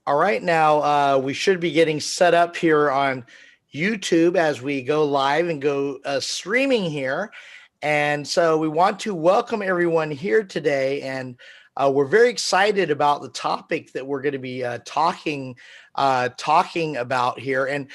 All right, now we should be getting set up here on YouTube as we go live and go streaming here. And so we want to welcome everyone here today. And we're very excited about the topic that we're going to be talking about here. And,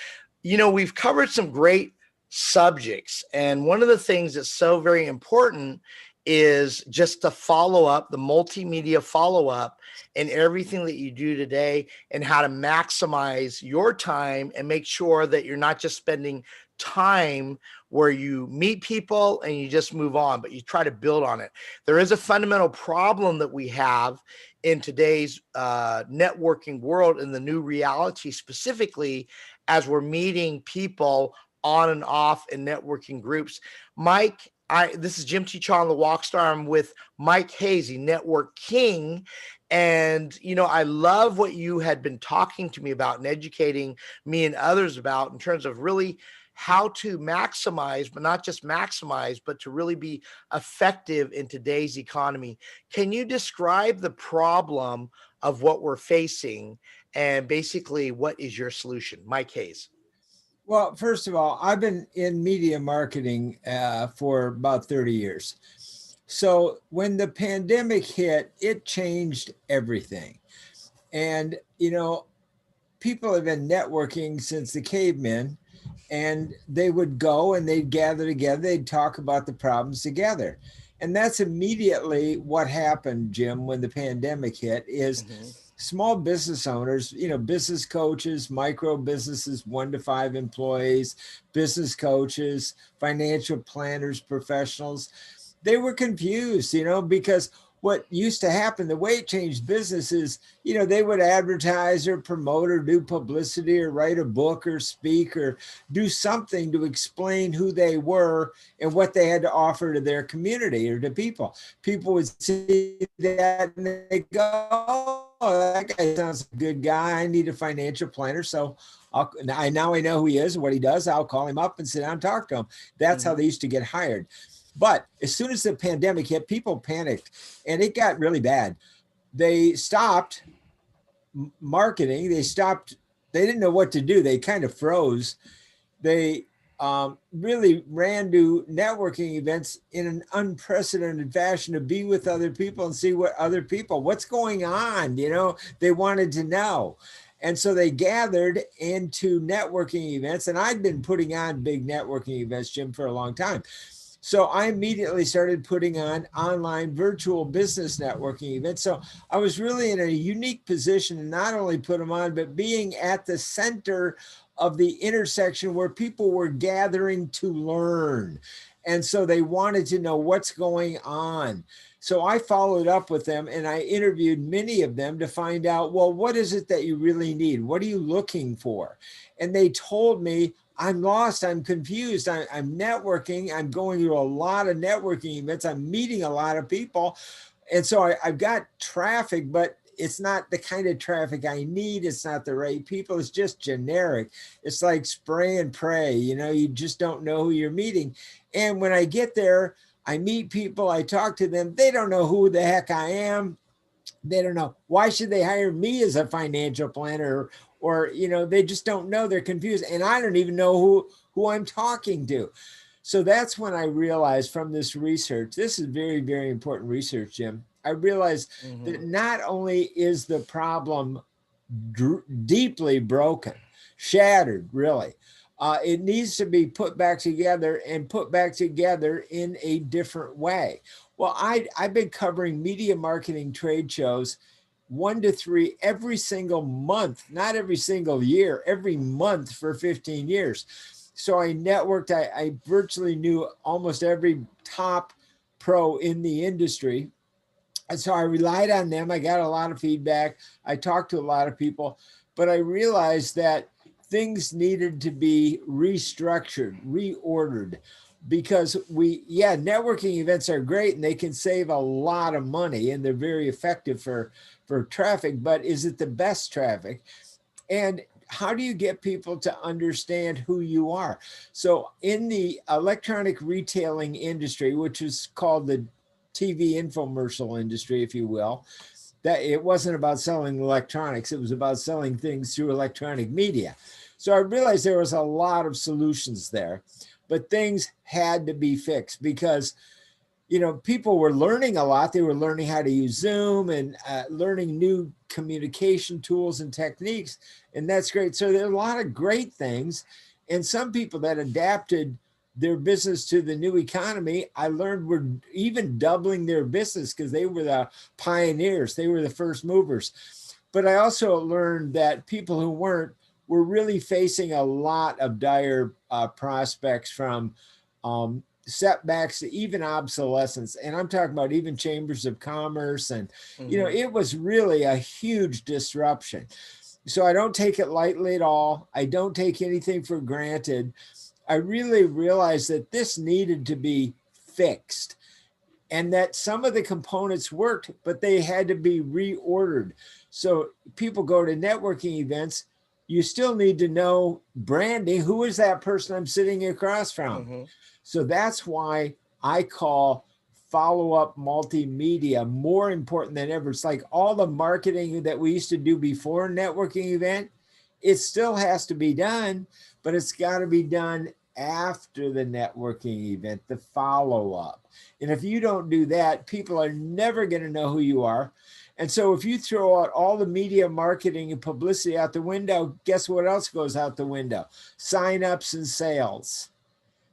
we've covered some great subjects. And one of the things that's so very important is just the follow up, the multimedia follow up in everything that you do today and how to maximize your time and make sure that you're not just spending time where you meet people and you just move on, but you try to build on it. There is a fundamental problem that we have in today's networking world, in the new reality, specifically as we're meeting people on and off in networking groups. Mike, this is Jim T. Chong, the Walkstar. I'm with Mike Hazy, Network King. And, I love what you had been talking to me about and educating me and others about in terms of really how to maximize, but not just maximize, but to really be effective in today's economy. Can you describe the problem of what we're facing and basically what is your solution? Mike Hayes. Well, first of all, I've been in media marketing for about 30 years. So when the pandemic hit, it changed everything. And, people have been networking since the cavemen, and they would go and they'd gather together, they'd talk about the problems together. And that's immediately what happened, Jim, when the pandemic hit, is small business owners, business coaches, micro businesses, 1 to 5 employees, business coaches, financial planners, professionals, they were confused, because what used to happen, the way it changed business is, they would advertise or promote or do publicity or write a book or speak or do something to explain who they were and what they had to offer to their community or to people. People would see that and they go, oh, that guy sounds like a good guy. I need a financial planner. So I know who he is and what he does. I'll call him up and sit down and talk to him. That's how they used to get hired. But as soon as the pandemic hit, people panicked and it got really bad. They stopped marketing. They didn't know what to do. They kind of froze. They really ran to networking events in an unprecedented fashion to be with other people and see what's going on. They wanted to know. And so they gathered into networking events. And I'd been putting on big networking events, Jim, for a long time. So I immediately started putting on online virtual business networking events. So I was really in a unique position to not only put them on, but being at the center of the intersection where people were gathering to learn. And so they wanted to know what's going on. So I followed up with them and I interviewed many of them to find out, well, what is it that you really need? What are you looking for? And they told me, I'm lost. I'm confused. I'm networking. I'm going to a lot of networking events. I'm meeting a lot of people. And so I've got traffic, but it's not the kind of traffic I need. It's not the right people. It's just generic. It's like spray and pray. You just don't know who you're meeting. And when I get there, I meet people. I talk to them. They don't know who the heck I am. They don't know. Why should they hire me as a financial planner? Or, they just don't know. They're confused. And I don't even know who I'm talking to. So that's when I realized from this research, this is very, very important research, Jim. I realized that not only is the problem deeply broken, shattered, really, it needs to be put back together and put back together in a different way. Well, I've been covering media marketing trade shows 1 to 3 every single month, not every single year, every month for 15 years. So I networked, I virtually knew almost every top pro in the industry. And so I relied on them. I got a lot of feedback. I talked to a lot of people, but I realized that things needed to be restructured, reordered, because networking events are great and they can save a lot of money and they're very effective for traffic, but is it the best traffic? And how do you get people to understand who you are? So in the electronic retailing industry, which is called the TV infomercial industry, if you will, that it wasn't about selling electronics. It was about selling things through electronic media. So I realized there was a lot of solutions there, but things had to be fixed because, you know, people were learning a lot. They were learning how to use Zoom and learning new communication tools and techniques. And that's great. So there are a lot of great things. And some people that adapted their business to the new economy, I learned were even doubling their business because they were the pioneers. They were the first movers. But I also learned that people who weren't were really facing a lot of dire prospects from setbacks to even obsolescence. And I'm talking about even chambers of commerce. And, you know, it was really a huge disruption. So I don't take it lightly at all. I don't take anything for granted. I really realized that this needed to be fixed and that some of the components worked, but they had to be reordered. So people go to networking events, you still need to know branding. Who is that person I'm sitting across from? So that's why I call follow-up multimedia more important than ever. It's like all the marketing that we used to do before a networking event, it still has to be done, but it's got to be done after the networking event, the follow-up. And if you don't do that, people are never going to know who you are. And so if you throw out all the media marketing and publicity out the window, guess what else goes out the window? Sign-ups and sales.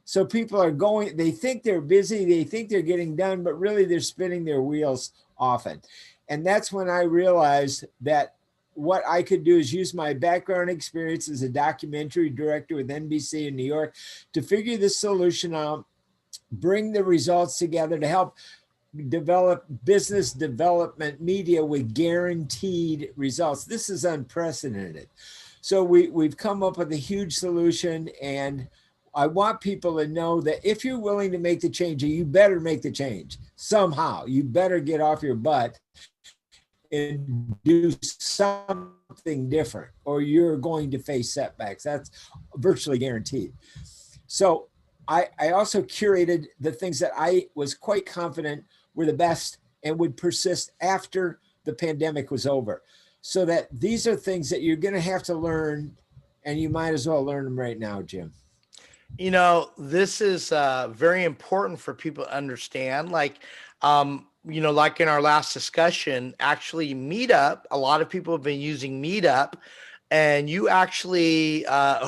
So people are going, they think they're busy, they think they're getting done, but really they're spinning their wheels often. And that's when I realized that what I could do is use my background experience as a documentary director with NBC in New York to figure the solution out, bring the results together to help develop business development media with guaranteed results. This is unprecedented. So we've come up with a huge solution, and I want people to know that if you're willing to make the change, you better make the change somehow. You better get off your butt and do something different, or you're going to face setbacks. That's virtually guaranteed. So I also curated the things that I was quite confident were the best and would persist after the pandemic was over. So that these are things that you're going to have to learn, and you might as well learn them right now, Jim. You know, this is very important for people to understand. Like, you know, like in our last discussion, actually Meetup, a lot of people have been using Meetup, and you actually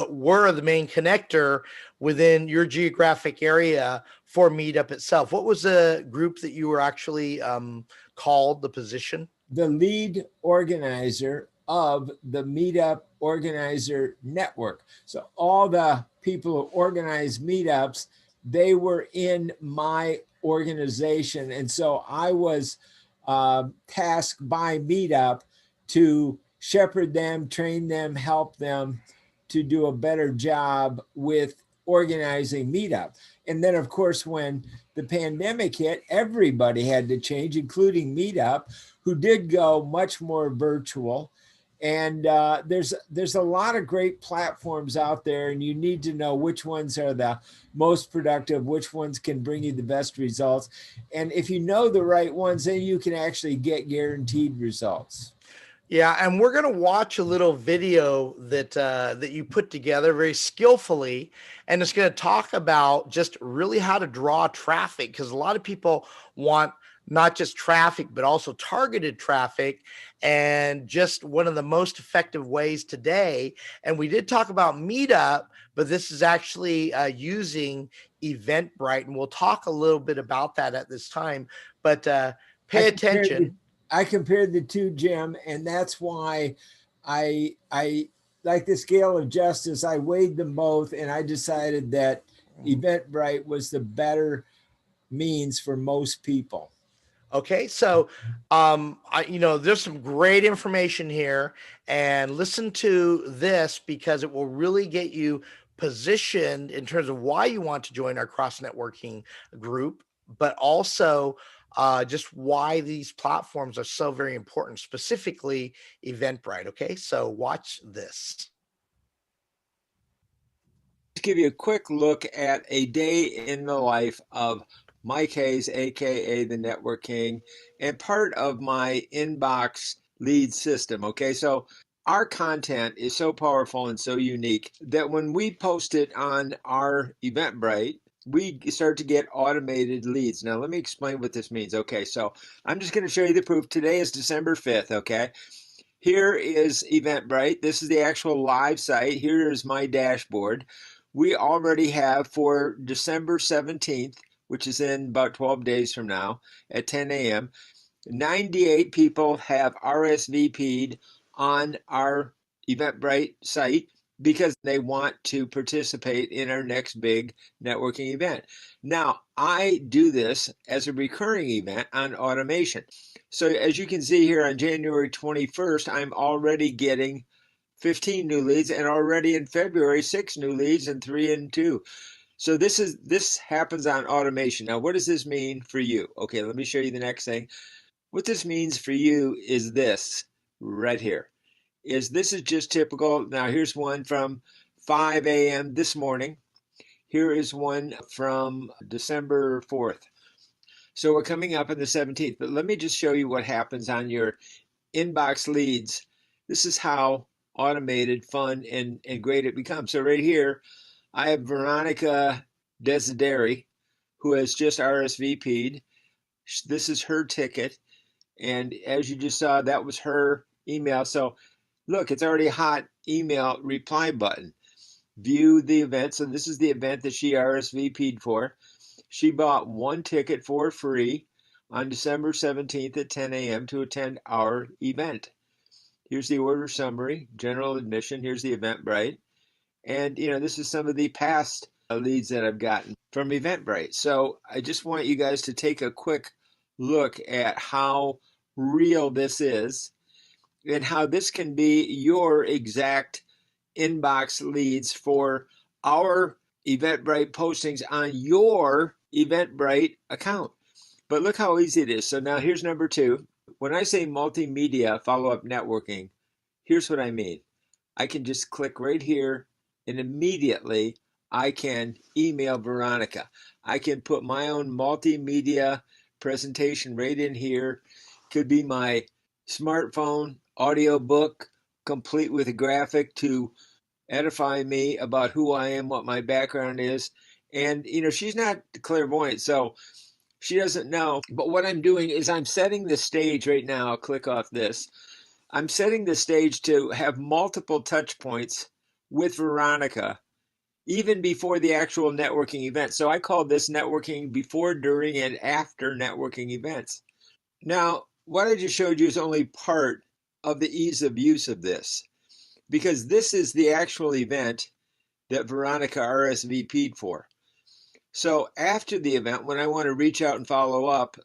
were the main connector within your geographic area for Meetup itself. What was the group that you were actually called, the position? The lead organizer of the Meetup Organizer Network. So all the people who organize meetups, they were in my organization. And so I was tasked by Meetup to shepherd them, train them, help them to do a better job with organizing Meetup. And then, of course, when the pandemic hit, everybody had to change, including Meetup, who did go much more virtual. And there's a lot of great platforms out there, and you need to know which ones are the most productive, which ones can bring you the best results. And if you know the right ones, then you can actually get guaranteed results. Yeah, and we're going to watch a little video that that you put together very skillfully, and it's going to talk about just really how to draw traffic, because a lot of people want not just traffic but also targeted traffic, and just one of the most effective ways today. And we did talk about Meetup, but this is actually using Eventbrite, and we'll talk a little bit about that at this time. But pay attention. I compared the two, Jim, and that's why I like the scale of justice. I weighed them both, and I decided that Eventbrite was the better means for most people. Okay, so you know, there's some great information here, and listen to this because it will really get you positioned in terms of why you want to join our cross networking group, but also just why these platforms are so very important, specifically Eventbrite. Okay, so watch this. Give you a quick look at a day in the life of Mike Hayes, aka the Network King, and part of my inbox lead system. Okay, so our content is so powerful and so unique that when we post it on our Eventbrite, we start to get automated leads. Now, let me explain what this means. Okay, so I'm just going to show you the proof. Today is December 5th. Okay, here is Eventbrite. This is the actual live site. Here is my dashboard. We already have for December 17th, which is in about 12 days from now at 10 a.m., 98 people have RSVP'd on our Eventbrite site because they want to participate in our next big networking event. Now, I do this as a recurring event on automation. So as you can see here on January 21st, I'm already getting 15 new leads, and already in February, 6 new leads and 3 and 2. So this happens on automation. Now, what does this mean for you? Okay, let me show you the next thing. What this means for you is this right here. This is just typical. Now, here's one from 5 a.m. this morning. Here is one from December 4th. So we're coming up on the 17th, but let me just show you what happens on your inbox leads. This is how automated, fun, and great it becomes. So right here, I have Veronica Desideri, who has just RSVP'd. This is her ticket. And as you just saw, that was her email. So look, it's already a hot email reply button. View the event. So this is the event that she RSVP'd for. She bought one ticket for free on December 17th at 10 a.m. to attend our event. Here's the order summary, general admission. Here's the Eventbrite. And, this is some of the past leads that I've gotten from Eventbrite. So I just want you guys to take a quick look at how real this is and how this can be your exact inbox leads for our Eventbrite postings on your Eventbrite account. But look how easy it is. So now here's number 2. When I say multimedia follow-up networking, here's what I mean. I can just click right here and immediately I can email Veronica. I can put my own multimedia presentation right in here. Could be my smartphone audio book, complete with a graphic to edify me about who I am, what my background is. And, she's not clairvoyant, so she doesn't know. But what I'm doing is I'm setting the stage right now. I'll click off this. I'm setting the stage to have multiple touch points with Veronica even before the actual networking event. So I call this networking before, during, and after networking events. Now, what I just showed you is only part of the ease of use of this, because this is the actual event that Veronica RSVP'd for. So after the event, when I want to reach out and follow up,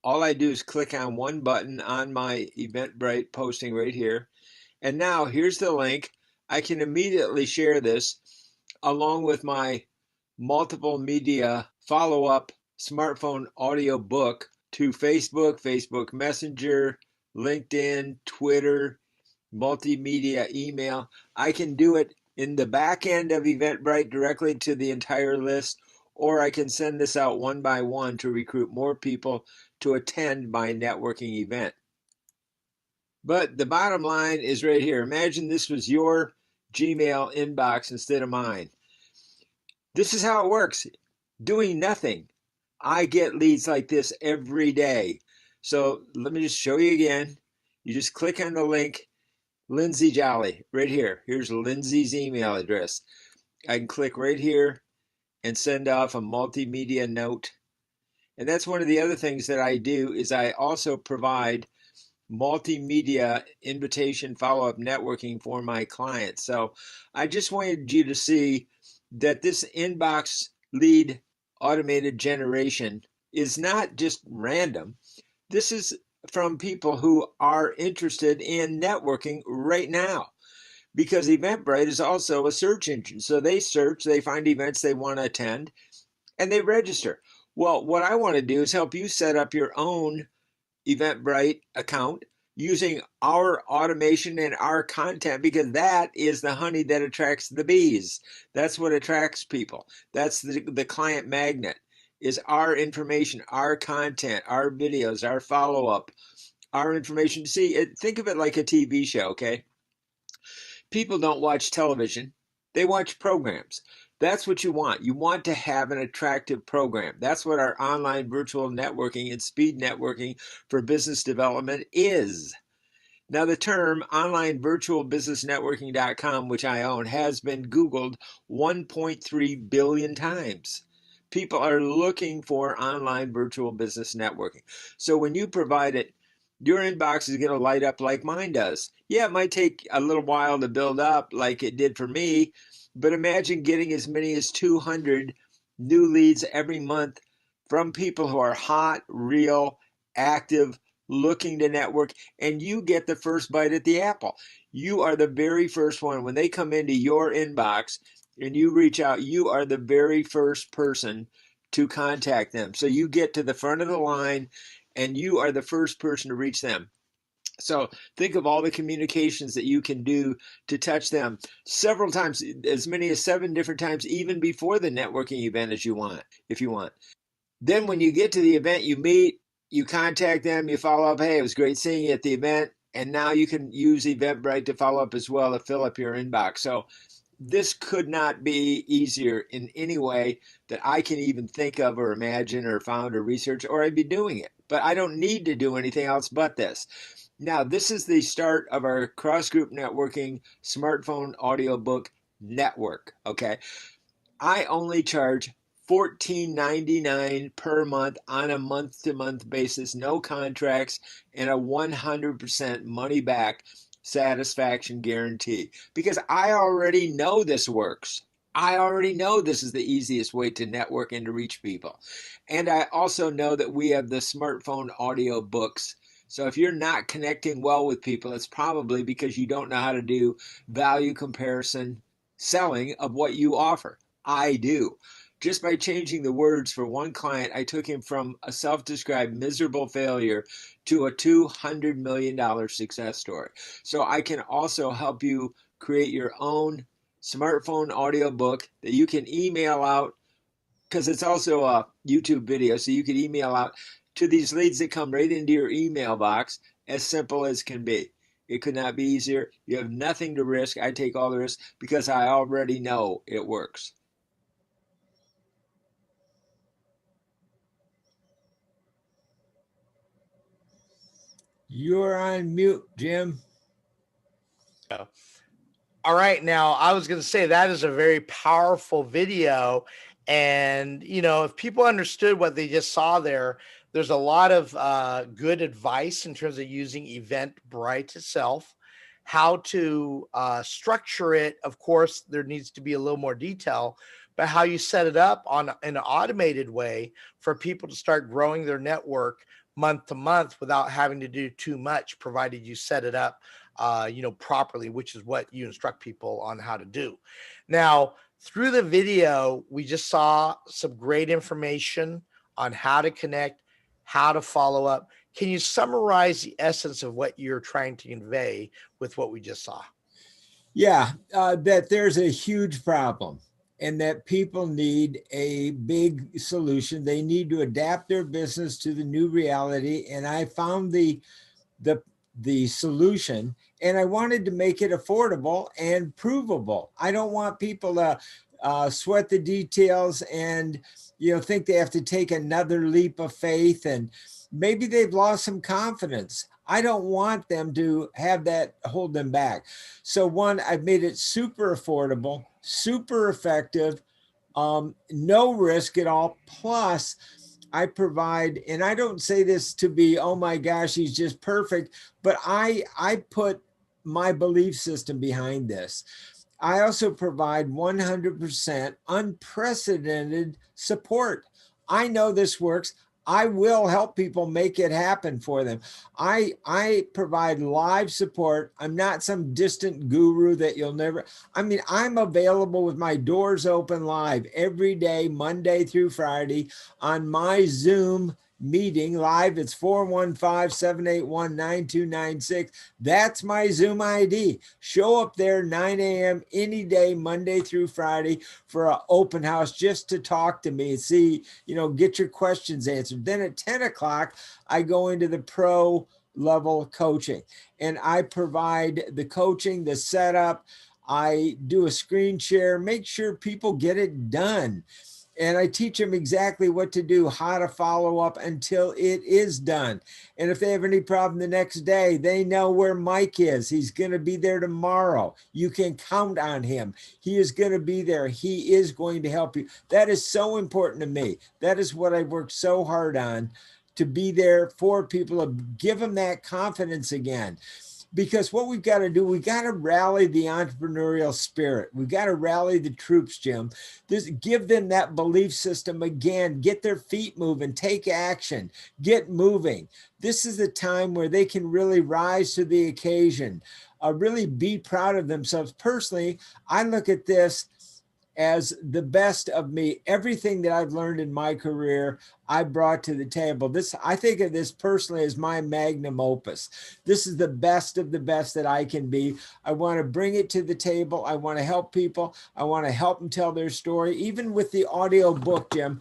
all I do is click on one button on my Eventbrite posting right here. And now here's the link. I can immediately share this along with my multiple media follow-up smartphone audio book to Facebook, Facebook Messenger, LinkedIn, Twitter, multimedia email. I can do it in the back end of Eventbrite directly to the entire list, or I can send this out one by one to recruit more people to attend my networking event. But the bottom line is right here. Imagine this was your Gmail inbox instead of mine. This is how it works. Doing nothing. I get leads like this every day. So let me just show you again. You just click on the link, Lindsay Jolly, right here. Here's Lindsay's email address. I can click right here and send off a multimedia note. And that's one of the other things that I do is I also provide multimedia invitation follow-up networking for my clients. So I just wanted you to see that this inbox lead automated generation is not just random. This is from people who are interested in networking right now, because Eventbrite is also a search engine. So they search, they find events they want to attend, and they register. Well, what I want to do is help you set up your own Eventbrite account using our automation and our content, because that is the honey that attracts the bees. That's what attracts people. That's the client magnet. is our information, our content, our videos, our follow-up, our information. See, think of it like a TV show, okay? People don't watch television, they watch programs. That's what you want. You want to have an attractive program. That's what our online virtual networking and speed networking for business development is. Now, the term online virtual business networking.com, which I own, has been Googled 1.3 billion times. People are looking for online virtual business networking. So when you provide it, your inbox is going to light up like mine does. Yeah, it might take a little while to build up like it did for me, but imagine getting as many as 200 new leads every month from people who are hot, real, active, looking to network, and you get the first bite at the apple. You are the very first one. When they come into your inbox and you reach out, you are the very first person to contact them. So you get to the front of the line and you are the first person to reach them. So think of all the communications that you can do to touch them several times, as many as 7 different times, even before the networking event as you want, if you want. Then when you get to the event, you meet, you contact them, you follow up. Hey, it was great seeing you at the event. And now you can use Eventbrite to follow up as well to fill up your inbox. So this could not be easier in any way that I can even think of or imagine or found or research, or I'd be doing it. But I don't need to do anything else but this. Now, this is the start of our cross group networking smartphone audiobook network. Okay. I only charge $14.99 per month on a month-to-month basis, no contracts, and a 100% money-back satisfaction guarantee. Because I already know this works. I already know this is the easiest way to network and to reach people. And I also know that we have the smartphone audio books. So if you're not connecting well with people, it's probably because you don't know how to do value comparison selling of what you offer. I do. Just by changing the words for one client, I took him from a self-described miserable failure to a $200 million success story. So I can also help you create your own smartphone audiobook that you can email out, because it's also a YouTube video. So you can email out to these leads that come right into your email box, as simple as can be. It could not be easier. You have nothing to risk. I take all the risk because I already know it works. You're on mute, Jim. All right. Now, I was going to say that is a very powerful video. And, if people understood what they just saw there, there's a lot of good advice in terms of using Eventbrite itself, how to structure it. Of course, there needs to be a little more detail, but how you set it up on an automated way for people to start growing their network month to month without having to do too much, provided you set it up properly, which is what you instruct people on how to do. Now, through the video, we just saw some great information on how to connect, how to follow up. Can you summarize the essence of what you're trying to convey with what we just saw? Yeah, that there's a huge problem and that people need a big solution. They need to adapt their business to the new reality. And I found the solution, and I wanted to make it affordable and provable. I don't want people to sweat the details and think they have to take another leap of faith, and maybe they've lost some confidence. I don't want them to have that hold them back. So one, I've made it super affordable, super effective, no risk at all. Plus, I provide, and I don't say this to be, oh my gosh, he's just perfect, but I put my belief system behind this. I also provide 100% unprecedented support. I know this works. I will help people make it happen for them. I provide live support. I'm not some distant guru that you'll never, I'm available with my doors open live every day, Monday through Friday, on my Zoom meeting live. It's 415-781-9296. That's my Zoom ID. Show up there 9 a.m. any day, Monday through Friday, for an open house just to talk to me and see, get your questions answered. Then at 10 o'clock, I go into the pro level coaching, and I provide the coaching, the setup. I do a screen share, make sure people get it done. And I teach them exactly what to do, how to follow up until it is done. And if they have any problem the next day, they know where Mike is. He's going to be there tomorrow. You can count on him. He is going to be there. He is going to help you. That is so important to me. That is what I worked so hard on, to be there for people, to give them that confidence again. Because what we've got to do, we got to rally the entrepreneurial spirit. We've got to rally the troops, Jim. Give them that belief system again. Get their feet moving. Take action. Get moving. This is the time where they can really rise to the occasion. Really be proud of themselves. Personally, I look at this as the best of me. Everything that I've learned in my career, I brought to the table. I think of this personally as my magnum opus. This is the best of the best that I can be. I want to bring it to the table. I want to help people. I want to help them tell their story. Even with the audio book, Jim,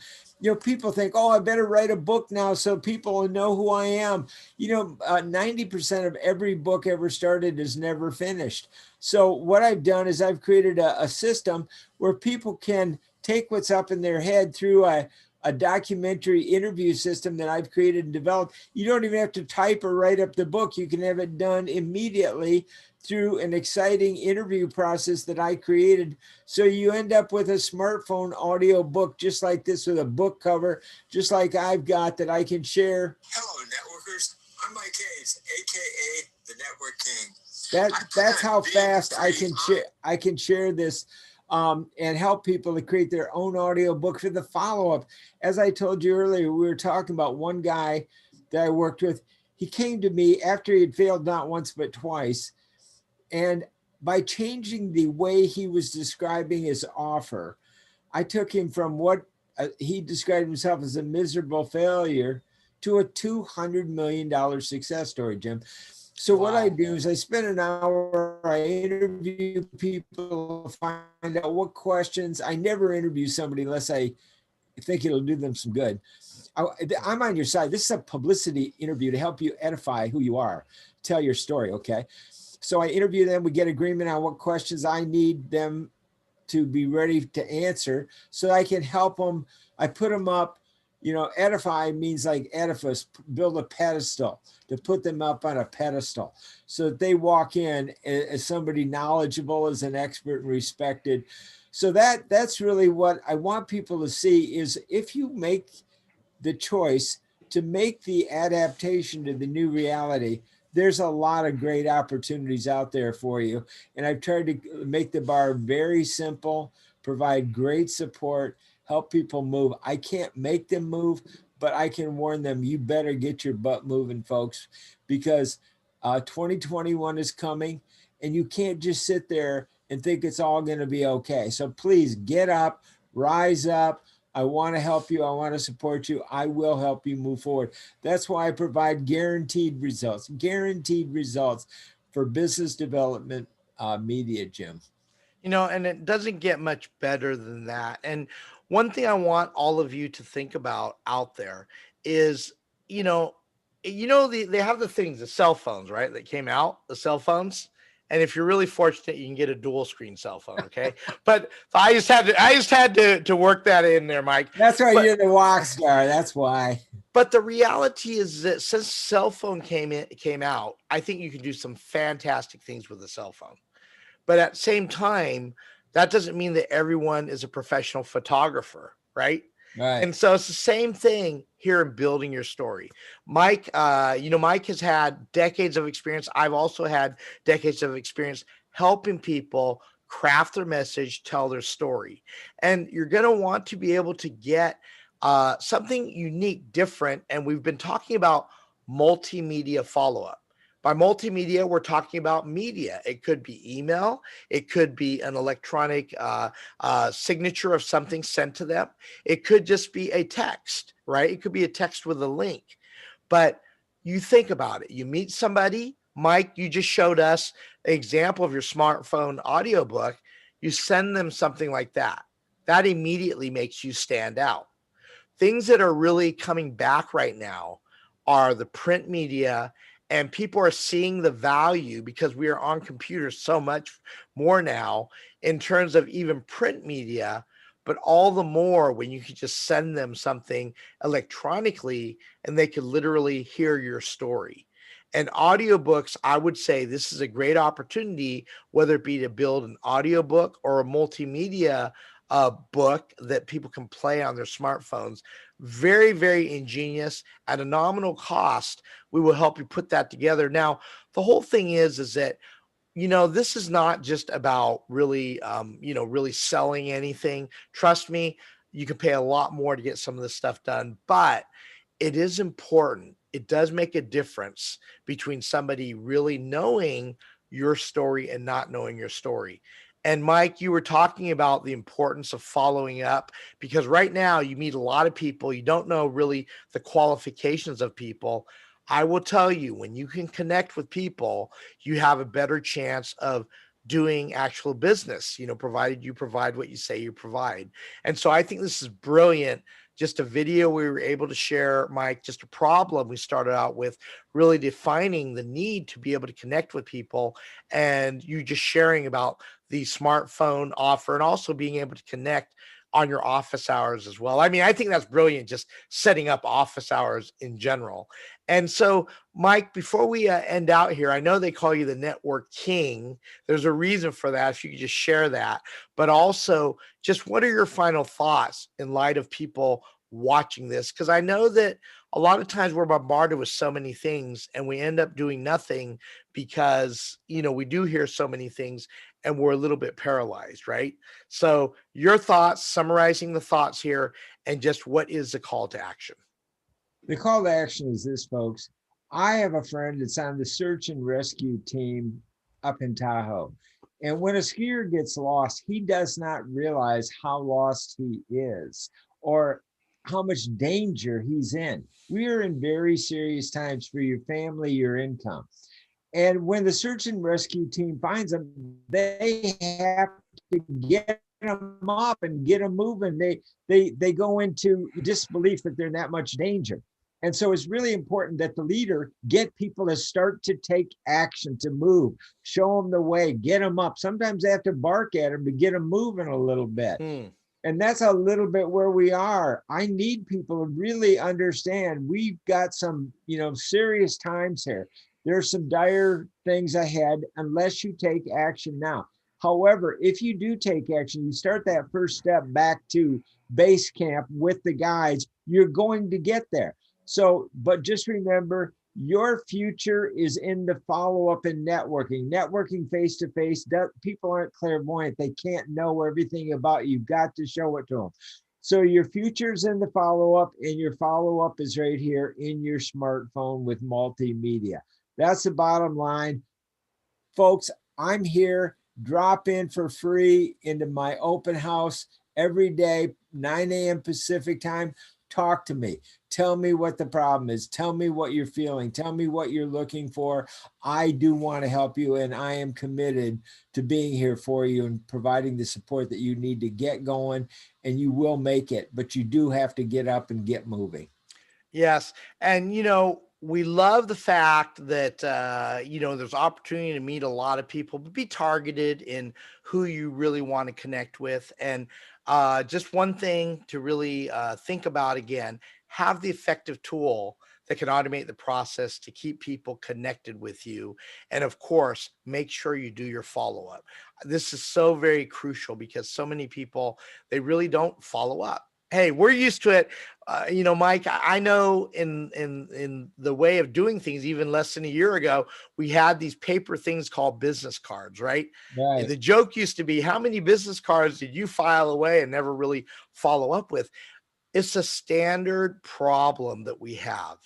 people think, oh, I better write a book now so people will know who I am. 90% of every book ever started is never finished. So what I've done is I've created a system where people can take what's up in their head through a documentary interview system that I've created and developed. You don't even have to type or write up the book. You can have it done immediately through an exciting interview process that I created. So you end up with a smartphone audio book just like this, with a book cover, just like I've got, that I can share. Hello, networkers. I'm Mike Hayes, aka the Network King. That's how fast I can share this and help people to create their own audio book for the follow-up. As I told you earlier, we were talking about one guy that I worked with. He came to me after he had failed not once but twice. And by changing the way he was describing his offer, I took him from what he described himself as a miserable failure to a $200 million success story, Jim. So wow. What I do is I spend an hour, I interview people, find out what questions. I never interview somebody unless I think it'll do them some good. I'm on your side. This is a publicity interview to help you edify who you are, tell your story, okay? So I interview them. We get agreement on what questions I need them to be ready to answer so I can help them. I put them up. Edify means like edifice, build a pedestal, to put them up on a pedestal so that they walk in as somebody knowledgeable, as an expert and respected. So that's really what I want people to see, is if you make the choice to make the adaptation to the new reality, there's a lot of great opportunities out there for you. And I've tried to make the bar very simple, provide great support, help people move. I can't make them move, but I can warn them, you better get your butt moving, folks, because 2021 is coming and you can't just sit there and think it's all going to be okay. So please get up, rise up. I want to help you. I want to support you. I will help you move forward. That's why I provide guaranteed results for business development media, Jim. And it doesn't get much better than that. And one thing I want all of you to think about out there is, they have the things, the cell phones, right? That came out, the cell phones. And if you're really fortunate, you can get a dual screen cell phone. Okay. But I just had to work that in there, Mike. That's why you're the rock star. That's why. But the reality is that since cell phone came out, I think you can do some fantastic things with a cell phone. But at the same time, that doesn't mean that everyone is a professional photographer, right? Right. And so it's the same thing here in building your story. Mike, Mike has had decades of experience. I've also had decades of experience helping people craft their message, tell their story. And you're going to want to be able to get something unique, different. And we've been talking about multimedia follow-up. By multimedia, we're talking about media. It could be email. It could be an electronic signature of something sent to them. It could just be a text, right? It could be a text with a link. But you think about it. You meet somebody. Mike, you just showed us an example of your smartphone audiobook. You send them something like that. That immediately makes you stand out. Things that are really coming back right now are the print media, and people are seeing the value because we are on computers so much more now in terms of even print media, but all the more when you can just send them something electronically and they could literally hear your story. And audiobooks, I would say this is a great opportunity, whether it be to build an audiobook or a multimedia book that people can play on their smartphones. Very, very ingenious at a nominal cost. We will help you put that together. Now, the whole thing is that this is not just about really, really selling anything. Trust me, you can pay a lot more to get some of this stuff done, but it is important. It does make a difference between somebody really knowing your story and not knowing your story. And Mike, you were talking about the importance of following up because right now you meet a lot of people. You don't know really the qualifications of people. I will tell you, when you can connect with people, you have a better chance of doing actual business, provided you provide what you say you provide. And so I think this is brilliant. Just a video we were able to share, Mike, just a problem we started out with, really defining the need to be able to connect with people, and you just sharing about the smartphone offer and also being able to connect on your office hours as well. I mean, I think that's brilliant, just setting up office hours in general. And so, Mike, before we end out here, I know they call you the network king. There's a reason for that. If you could just share that, but also just what are your final thoughts in light of people watching this? Because I know that a lot of times we're bombarded with so many things and we end up doing nothing because, we do hear so many things and we're a little bit paralyzed, right? So, your thoughts, summarizing the thoughts here, and just what is the call to action? The call to action is this, folks. I have a friend that's on the search and rescue team up in Tahoe. And when a skier gets lost, he does not realize how lost he is or how much danger he's in. We are in very serious times for your family, your income. And when the search and rescue team finds them, they have to get them up and get them moving. They go into disbelief that they're in that much danger. And so it's really important that the leader get people to start to take action, to move, show them the way, get them up. Sometimes they have to bark at them to get them moving a little bit. And that's a little bit where we are. I need people to really understand we've got some, serious times here. There's some dire things ahead unless you take action now. However, if you do take action, you start that first step back to base camp with the guides, you're going to get there. So, but just remember, your future is in the follow-up and networking face-to-face. People aren't clairvoyant. They can't know everything about you. You've got to show it to them. So your future's in the follow-up, and your follow-up is right here in your smartphone with multimedia. That's the bottom line. Folks, I'm here. Drop in for free into my open house every day, 9 a.m. Pacific time. Talk to me. Tell me what the problem is. Tell me what you're feeling. Tell me what you're looking for. I do want to help you, and I am committed to being here for you and providing the support that you need to get going, and you will make it, but you do have to get up and get moving. Yes. And, we love the fact that, there's opportunity to meet a lot of people, but be targeted in who you really want to connect with. And just one thing to really think about again, have the effective tool that can automate the process to keep people connected with you. And of course, make sure you do your follow up. This is so very crucial because so many people, they really don't follow up. Hey, we're used to it. Mike, I know in the way of doing things, even less than a year ago, we had these paper things called business cards, right? Right. The joke used to be, how many business cards did you file away and never really follow up with? It's a standard problem that we have.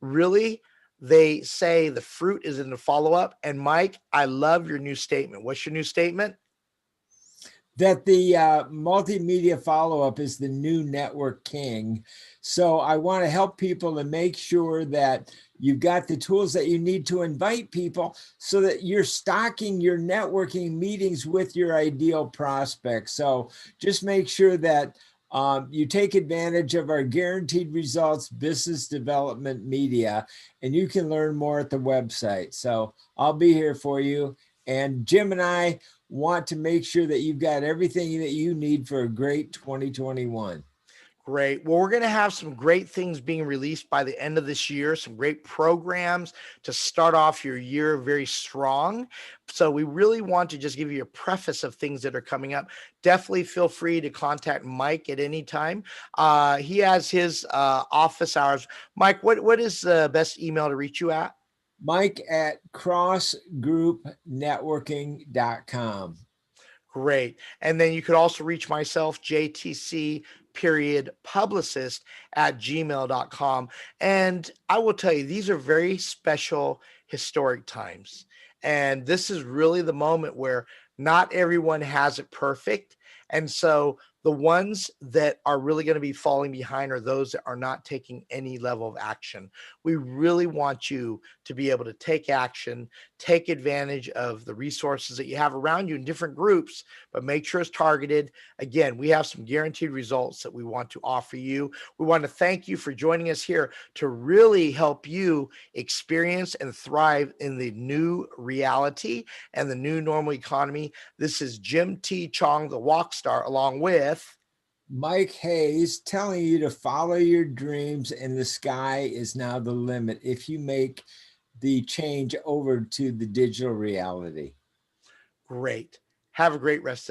Really, they say the fruit is in the follow-up. And Mike, I love your new statement. What's your new statement? That the multimedia follow-up is the new network king. So I want to help people to make sure that you've got the tools that you need to invite people so that you're stocking your networking meetings with your ideal prospects. So just make sure that you take advantage of our guaranteed results business development media, and you can learn more at the website. So I'll be here for you. And Jim and I want to make sure that you've got everything that you need for a great 2021. Great. Well, we're going to have some great things being released by the end of this year, some great programs to start off your year very strong. So we really want to just give you a preface of things that are coming up. Definitely feel free to contact Mike at any time. He has his office hours. Mike, what is the best email to reach you at? Mike at crossgroupnetworking.com. Great. And then you could also reach myself, JTC period publicist at gmail.com. And I will tell you, these are very special historic times. And this is really the moment where not everyone has it perfect. And so the ones that are really going to be falling behind are those that are not taking any level of action. We really want you to be able to take action, take advantage of the resources that you have around you in different groups, but make sure it's targeted. Again, we have some guaranteed results that we want to offer you. We want to thank you for joining us here to really help you experience and thrive in the new reality and the new normal economy. This is Jim T. Chong, the Walk Star, along with Mike Hayes, telling you to follow your dreams, and the sky is now the limit if you make the change over to the digital reality. Great. Have a great rest of